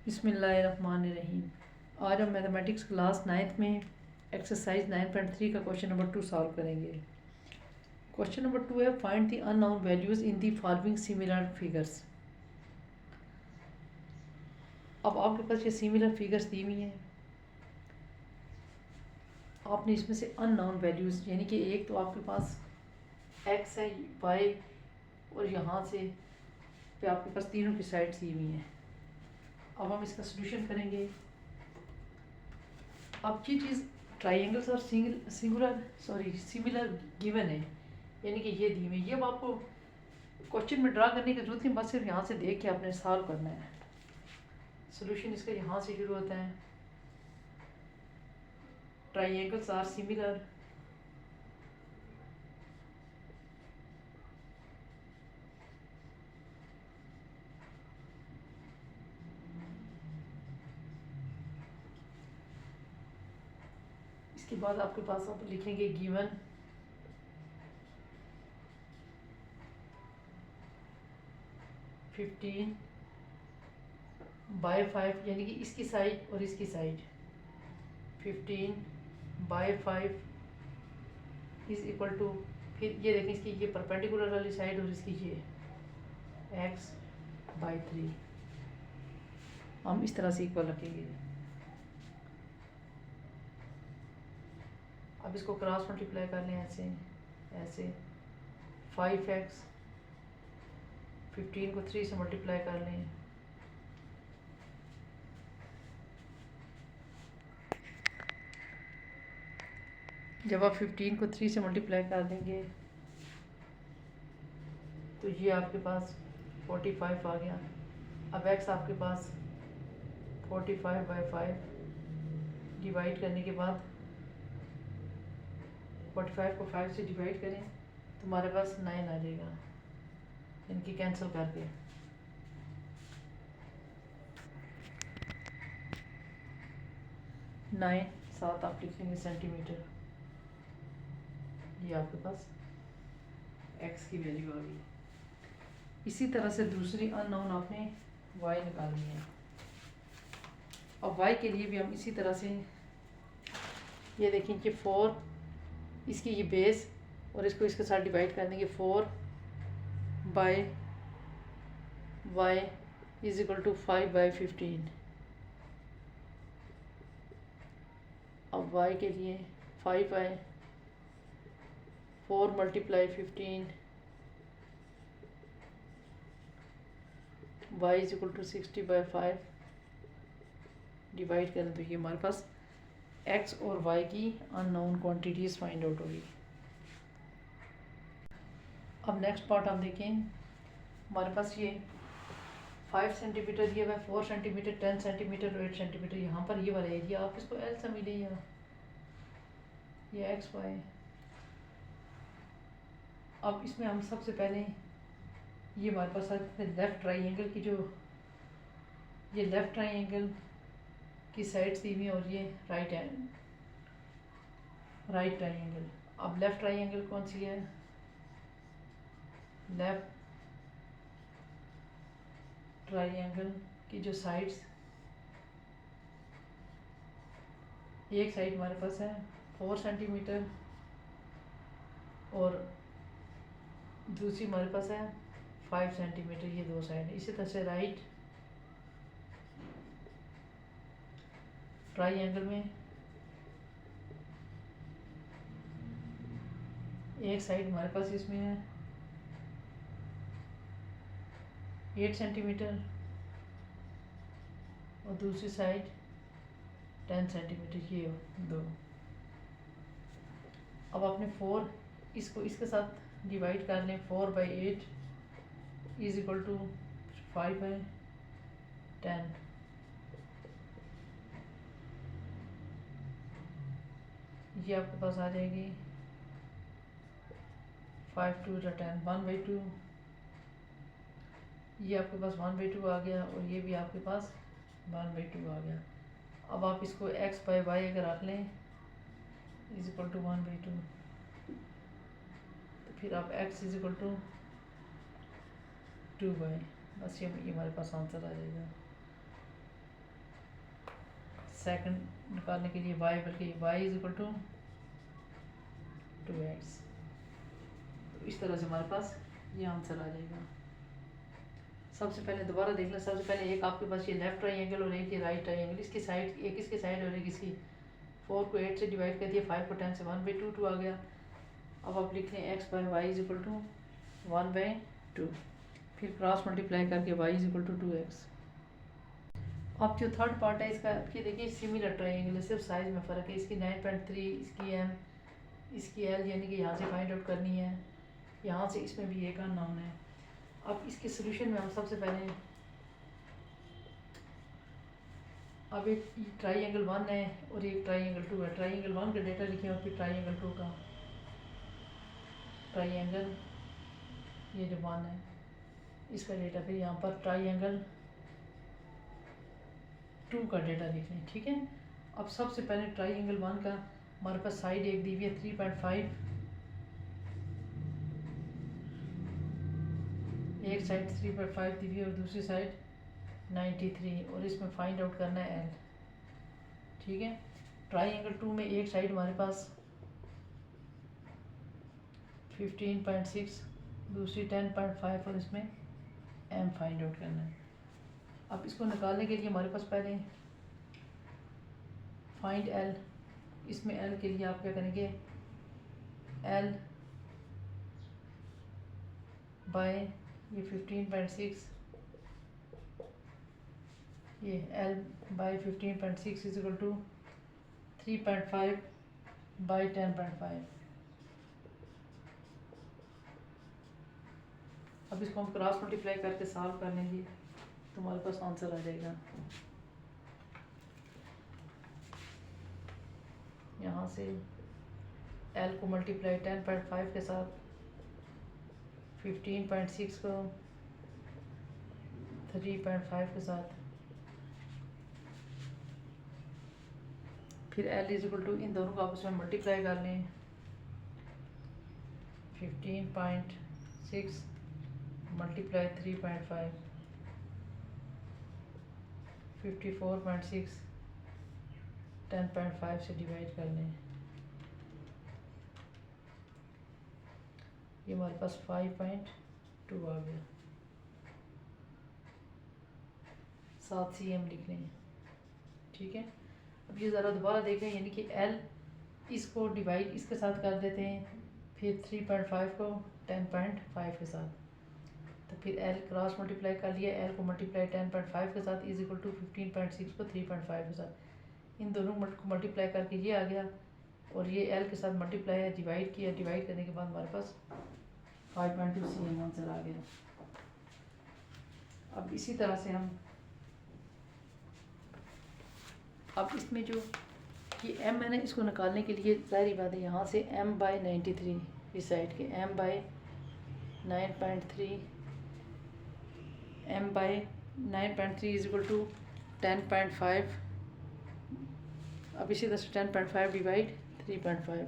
बिस्मिल्लाहिर्रहमानिर्रहीम। आज हम मैथमेटिक्स क्लास 9th में एक्सरसाइज 9.3 का क्वेश्चन नंबर 2 सॉल्व करेंगे। क्वेश्चन नंबर 2 है find the unknown values in the following similar figures. अब आपके पास ये सिमिलर फिगर्स दी हुई हैं, आपने इसमें से अननोन वैल्यूज़ यानी कि एक तो आपके पास एक्स है, वाई और यहाँ से पे आपके पास तीनों की साइड्स दी हुई हैं। अब हम इसका सोल्यूशन करेंगे। अब ये चीज़ ट्राइंगल्स और सिमिलर गिवन है, यानी कि ये दी हुई। ये अब आपको क्वेश्चन में ड्रा करने की जरूरत नहीं, बस सिर्फ यहाँ से देख के आपने सॉल्व करना है। सोल्यूशन इसका यहाँ से शुरू होता है। ट्राइंगल्स आर सिमिलर इसके बाद आपके पास आप लिखेंगे गिवन फिफ्टीन बाय 5, यानी कि इसकी साइड और इसकी साइड 15/5 इज इक्वल टू, फिर ये देखें इसकी ये परपेंडिकुलर वाली साइड और इसकी ये x/3 हम इस तरह से इक्वल रखेंगे। अब इसको क्रॉस मल्टीप्लाई कर लें ऐसे ऐसे 5x 15 को 3 से मल्टीप्लाई कर लें, जब आप 15 को 3 से मल्टीप्लाई कर देंगे तो ये आपके पास 45 आ गया। अब x आपके पास 45/5 डिवाइड करने के बाद 45 को 5 से डिवाइड करें तो हमारे पास 9 आ जाएगा, इनकी कैंसिल करके 9 7 आप लिखेंगे सेंटीमीटर। ये आपके पास x की वैल्यू आ गई। इसी तरह से दूसरी अननोन आपने y निकालनी है। अब y के लिए भी हम इसी तरह से, ये देखें कि 4 इसकी ये बेस और इसको इसके साथ डिवाइड कर देंगे 4/y इज इक्वल टू 5/15। अब y के लिए 5/4 × 15 y is equal to 60/5 divide करें तो ये हमारे पास x और y की अननोन क्वांटिटीज़ फाइंड आउट होगी। अब नेक्स्ट पार्ट आप देखें, हमारे पास ये 5 सेंटीमीटर दिया हुआ है, 4 सेंटीमीटर, 10 सेंटीमीटर और 8 सेंटीमीटर। यहाँ पर ये वाला एरिया आप इसको एल समझ या ये एक्स वाई। अब इसमें हम सबसे पहले ये हमारे पास लेफ़्ट ट्राइंगल की जो ये लेफ़्ट ट्राइंगल की साइड्स दी हुई और ये राइट ट्राइंगल। अब लेफ़्ट ट्राइंगल कौन सी है? लेफ़्ट ट्राइंगल की जो साइड्स, एक साइड हमारे पास है 4 सेंटीमीटर और दूसरी हमारे पास है 5 सेंटीमीटर। ये दो साइड है। इसी तरह से राइट ट्राइंगल में एक साइड हमारे पास इसमें है 8 सेंटीमीटर और दूसरी साइड 10 सेंटीमीटर। ये दो। अब आपने 4 इसको इसके साथ डिवाइड कर लें, 4/8 इज इक्वल टू 5/10। ये आपके पास आ जाएगी 5 2 10 1/2। ये आपके पास 1/2 आ गया और ये भी आपके पास 1/2 आ गया। अब आप इसको x/y अगर रख लें इज इक्वल टू 1/2 तो फिर आप x is equal to 2y, बस ये हमारे पास आंसर आ जाएगा। सेकंड निकालने के लिए y, बल्कि y is equal to 2x। इस तरह से हमारे पास ये आंसर आ जाएगा। सबसे पहले दोबारा देख लें। सबसे पहले एक आपके पास ये लेफ्ट ट्राइंगल और एक ये राइट ट्राइंगल, इसकी साइड, एक इसकी साइड और एक इसकी। 4 को 8 से डिवाइड कर दिया, 5 को 10 से 1/2 आ गया। अब आप लिख लें x by y is equal to 1/2, फिर क्रॉस मल्टीप्लाई करके y is equal to 2x। अब जो थर्ड पार्ट है इसका, ये देखिए सिमिलर ट्राइंगल है, सिर्फ साइज में फ़र्क है। इसकी 9.3, इसकी m, इसकी l, यानी कि यहाँ से फाइंड आउट करनी है। यहाँ से इसमें भी एक अननोन है। अब इसके सोल्यूशन में हम सबसे पहले, अब एक ट्राइंगल 1 है और एक ट्राइंगल 2 है। ट्राइंगल 1 का डेटा लिखे और फिर ट्राइंगल 2 का। ट्राइंगल ये जो 1 है इसका डेटा, फिर यहाँ पर ट्राइंगल 2 का डेटा लिख लें, ठीक है। अब सबसे पहले ट्राइंगल 1 का हमारे पास साइड एक दी हुई है 3.5, एक साइड 3.5 दी हुई है और दूसरी साइड 93, और इसमें फाइंड आउट करना है एल, ठीक है। ट्राइंगल 2 में एक साइड हमारे पास 15.6, दूसरी 10.5 और इसमें एम फाइंड आउट करना है। अब इसको निकालने के लिए हमारे पास पहले फाइंड एल, इसमें एल के लिए आप क्या करेंगे, एल बाय ये 15.6, ये l by 15.6 is equal to 3.5 by 10.5। अब इसको हम क्रॉस मल्टीप्लाई करके सॉल्व कर लेंगे तो हमारे पास आंसर आ जाएगा। यहाँ से एल को मल्टीप्लाई 10.5 के साथ, 15.6 को 3.5 के साथ, फिर एल इज इक्वल टू इन दोनों को आपस में मल्टीप्लाई कर लें। 15.6 मल्टीप्लाई 3.5, 54.6 10.5 से डिवाइड कर लें। ये हमारे पास 5.2 आ गया। 7 cm लिख लें, ठीक है। अब ये ज़रा दोबारा देखें, यानी कि L इसको डिवाइड इसके साथ कर देते हैं, फिर 3.5 को 10.5 के साथ, तो फिर L क्रॉस मल्टीप्लाई कर लिया, L को मल्टीप्लाई 10.5 के साथ इज इक्वल टू 15.6 को 3.5 के साथ। इन दोनों को मल्टीप्लाई करके ये आ गया, और ये L के साथ मल्टीप्लाई है, डिवाइड किया, डिवाइड करने के बाद हमारे पास 5.2 cm आंसर आ गया। अब इसी तरह से हम, अब इसमें जो ये m है ना, इसको निकालने के लिए सारी बात है, यहाँ से m बाई 93 इस साइड के, m by 9.3, m by 9.3 is equal to 10.5। अब इसी तरह से 10.5 डिवाइड 3.5।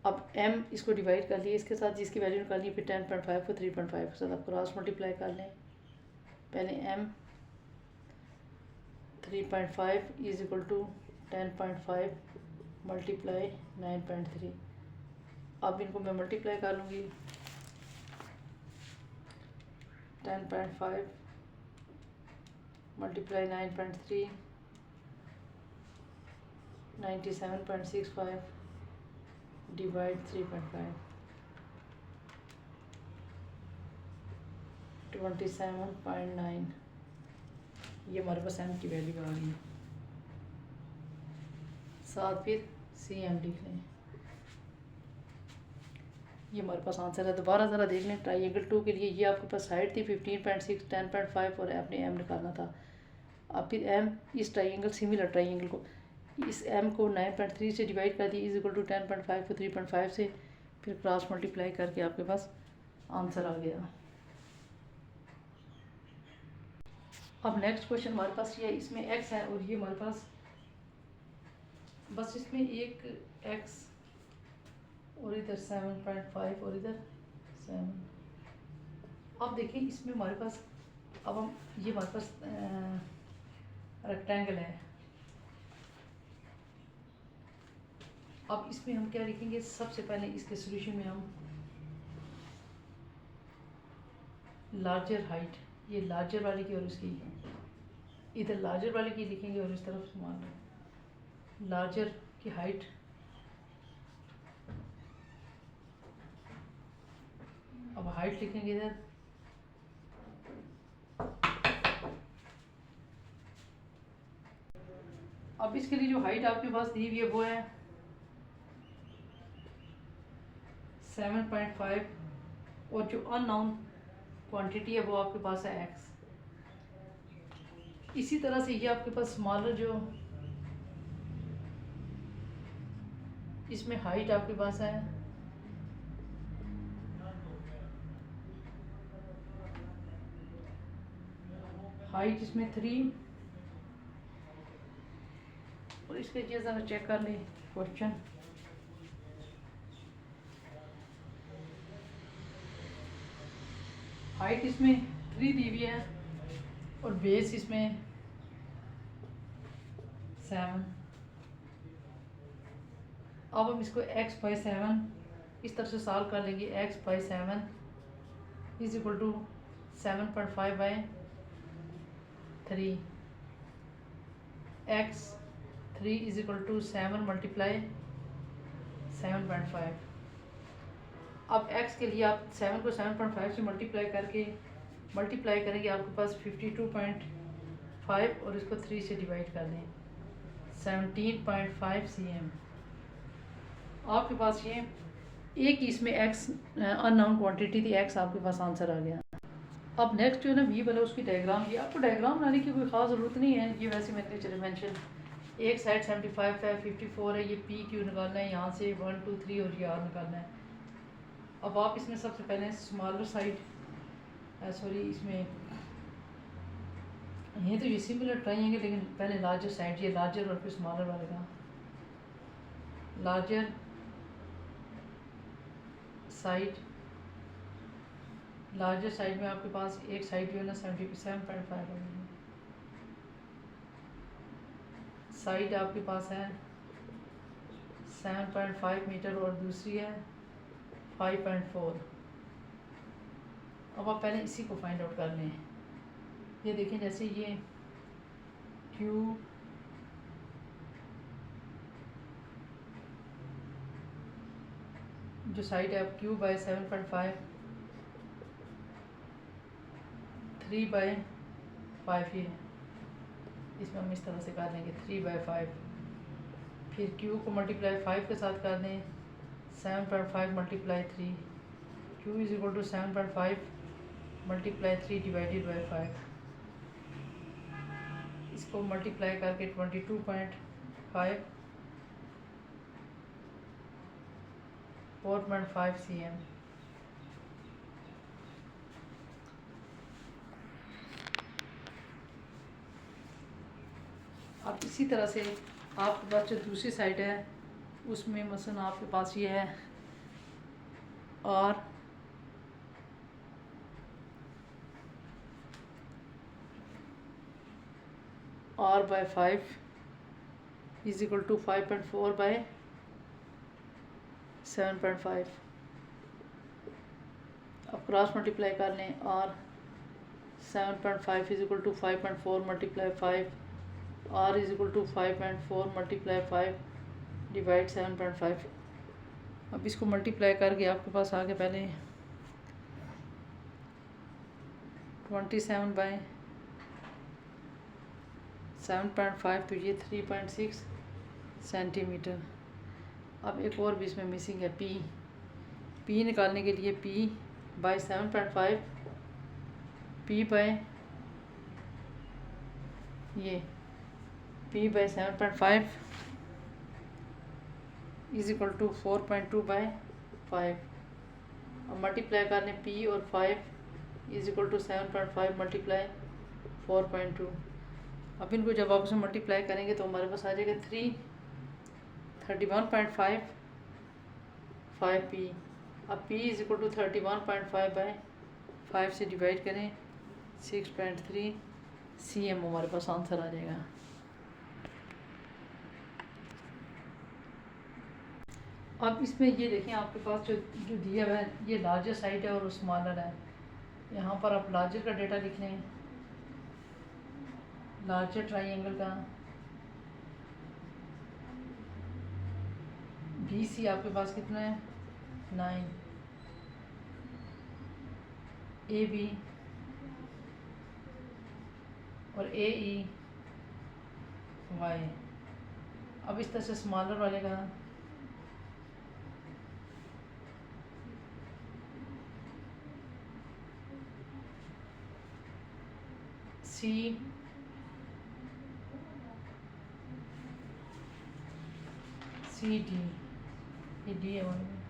अब m इसको डिवाइड कर लिए इसके साथ, जिसकी वैल्यू निकालनी है, फिर 10.5 को 3.5 के साथ अब क्रॉस मल्टीप्लाई कर लें। पहले m 3.5 is equal to 10.5 multiply 9.3। अब इनको मैं मल्टीप्लाई कर लूँगी। 10.5 मल्टीप्लाई 9.3, 97.65 डिवाइड 3.5, 27.9। ये हमारे पास m की वैल्यू आ गई। साथ फिर cm लिख लें, ये हमारे पास आंसर है। दोबारा ज़रा देख लें, ट्राइंगल 2 के लिए ये आपके पास साइड थी 15.6, 10.5 और आपने m निकालना था। अब फिर m इस ट्राइंगल, सिमिलर ट्राइंगल को, इस m को 9.3 से डिवाइड कर दी इज इक्वल टू 10.5 को 3.5 से, फिर क्रॉस मल्टीप्लाई करके आपके पास आंसर आ गया। अब नेक्स्ट क्वेश्चन हमारे पास ये है, इसमें x है और ये हमारे पास बस इसमें एक x और इधर 7.5 और इधर 7। अब देखिए इसमें हमारे पास अब हम ये हमारे पास रेक्टेंगल है। अब इसमें हम क्या लिखेंगे, सबसे पहले इसके सोल्यूशन में हम लार्जर हाइट, ये लार्जर वाले की और इसकी इधर लार्जर वाले की लिखेंगे और इस तरफ स्मॉल लार्जर की हाइट अब हाइट लिखेंगे इधर। अब इसके लिए जो हाइट आपके पास दी हुई है वो है 7.5 और जो अननोन क्वांटिटी है वो आपके पास है x। इसी तरह से ये आपके पास स्मॉलर जो इसमें हाइट आपके पास है हाइट इसमें 3 और इसके जैसा चेक कर लें क्वेश्चन। हाइट इसमें 3 दी हुई है और बेस इसमें 7। अब हम इसको x/7 इस तरह से सॉल्व कर लेंगे। x/7 is equal to 7.5/3 x3 is equal to 7 multiply 7.5। अब x के लिए आप 7 को 7.5 से मल्टीप्लाई करेंगे आपके पास 52.5 और इसको 3 से डिवाइड कर दें 17.5 cm। आपके पास ये एक ही इसमें x अननोन क्वांटिटी थी, x आपके पास आंसर आ गया। अब नेक्स्ट जो है ना वी वाला उसकी डायग्राम, ये आपको डायग्राम बनाने की कोई ख़ास ज़रूरत नहीं है, ये वैसे मैंने चले मेंशन। एक साइड 75 है, 54 है, ये पी क्यू निकालना है, यहाँ से 1 2 3 और ये आर निकालना है। अब आप इसमें सबसे पहले स्मॉलर साइड सॉरी इसमें ये तो ये सिमिलर ट्राइंगल, लेकिन पहले लार्जर साइड, ये लार्जर और फिर स्मॉलर वाले का लार्जर साइड। लार्जर साइड में आपके पास एक साइड जो है ना 77.5 है, साइड आपके पास है 7.5 मीटर और दूसरी है 5.4। अब आप पहले इसी को फाइंड आउट कर लें। ये देखें जैसे ये क्यू जो साइड है क्यू बाय 7.5 3/5 ये इसमें हम इस तरह से कर लेंगे 3/5। फिर क्यू को मल्टीप्लाई 5 के साथ कर दें 7.5 multiply 3 q is equal to 7.5 multiply 3 divided by 5। इसको मल्टीप्लाई करके 22.5 4.5 cm। अब इसी तरह से आपके पास जो दूसरी साइड है उसमें मसलन आपके पास ये है r/5 इज इक्वल टू 5.4/7.5। अब क्रॉस मल्टीप्लाई कर लें r 7.5 is equal to 5.4 multiply 5 r is equal to 5.4 multiply 5 divide 7.5। अब इसको मल्टीप्लाई करके आपके पास आगे पहले 27/7.5 तो ये 3.6 सेंटीमीटर। अब एक और भी इसमें मिसिंग है पी निकालने के लिए p/7.5 p/7.5 is equal to 4.2/5। अब मल्टीप्लाई करने p और 5 इज इक्वल टू 7.5 मल्टीप्लाई 4.2। अब इनको जब आप उसे मल्टीप्लाई करेंगे तो हमारे पास आ जाएगा 31.5 5p। अब p इज इक्वल टू 31.5/5 से डिवाइड करें 6.3 cm हमारे पास आंसर आ जाएगा। अब इसमें ये देखें आपके पास जो जो दिया हुआ है ये लार्जर साइड है और स्मॉलर है। यहाँ पर आप लार्जर का डेटा लिख लें, लार्जर ट्राइंगल का BC आपके पास कितना है 9, AB और AE Y। अब इस तरह से स्मॉलर वाले का C D, ये D है हमारे में।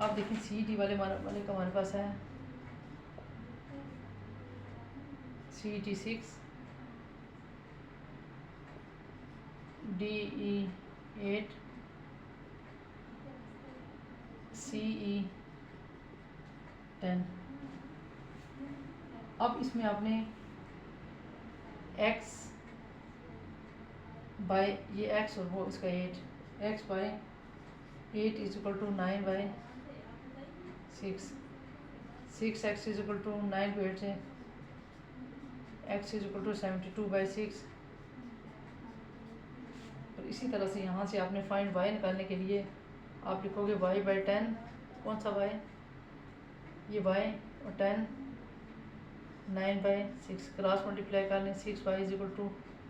अब देखिए CD वाले का हमारे पास है CT 6, DE 8, CE 10। अब इसमें आपने x बाय ये x और वो इसका 8, x by 8 is equal to 9 by 6, 6x is equal to 9 को 8 से x is equal to 72 by 6। और इसी तरह से यहाँ से आपने फाइंड y निकालने के लिए आप लिखोगे y बाई 10, कौन सा y, ये y और 10 9 बाई 6 क्रॉस मल्टीप्लाई कर लें। 6y इज इक्वल टू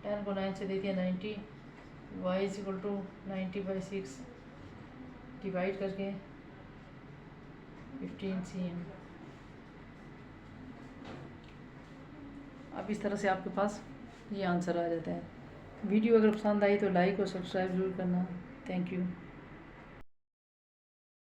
10 को 9 से दे दिया 90, y is equal to 90 by 6 divide करके 15 cm। अब इस तरह से आपके पास ये आंसर आ जाता है। वीडियो अगर पसंद आई तो लाइक और सब्सक्राइब जरूर करना। Thank you.